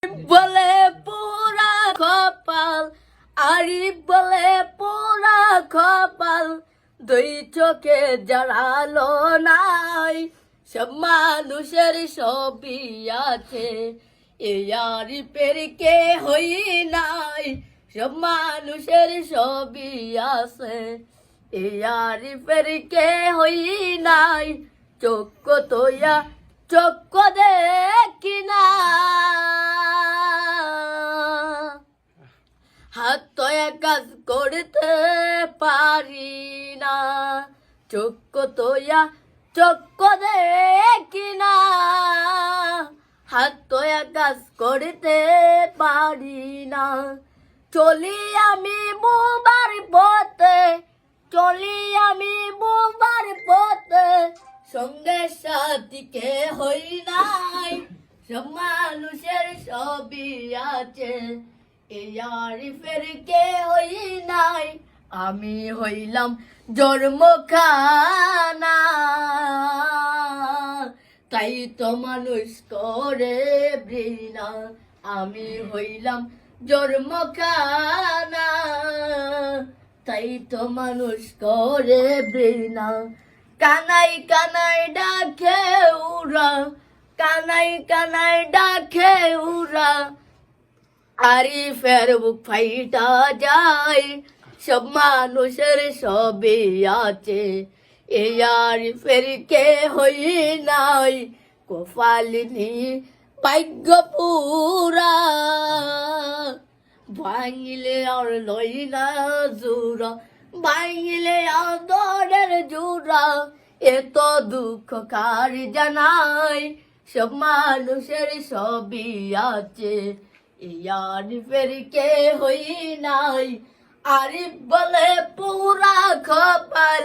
বলে পোড়া কপাল, আরিফ বলে পোড়া কপাল, দুই চোখে জড়ালো নাই, সব মানুষের ছবি আছে, এই আরিফের কে হই নাই, সব মানুষের ছবি আছে, এই আরিফের কে হই নাই, চোখ তোয়া চোখ দেখি না, হাত তো কাজ করতে পারি না, চোখ তোয়া চোখ দেখি না, হাত তো কাজ করতে পারি না, চলি আমি বোবার পথে, চলি আমি বোবার পথে, সঙ্গে সাথীকে হই নাই, সব মানুষের ছবি আছে, এই আরিফের কে হই নাই, আমি হইলাম জন্মখানা, তাই তো মানুষ করে বৃণা, আমি হইলাম জন্মখানা, তাই তো মানুষ করে বৃণা, কানাই কানাই ডাকে উরা, কানাই কানাই ডাকে উরা, আরিফের বুক ফাইটা যায়, সব মানুষের ছবি আছে, এই আরিফের কে হই নাই, কপালিনী ভাগ্য পুরা, ভাঙিলে আর লই না জোড়া, ভাঙিলে আদরের জোড়া, এত দুঃখ কার জানাই, সব মানুষের ছবি আছে, এই আরিফের কে হই নাই, আরিফ বলে পুরা কপাল,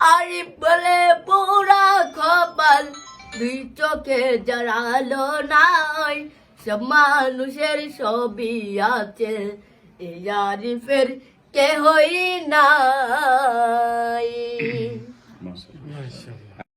আরিফ বলে পুরা কপাল, দুই চোখে জড়ালো নাই, সব মানুষের ছবি আছে, এই আরিফের কে হই নাই।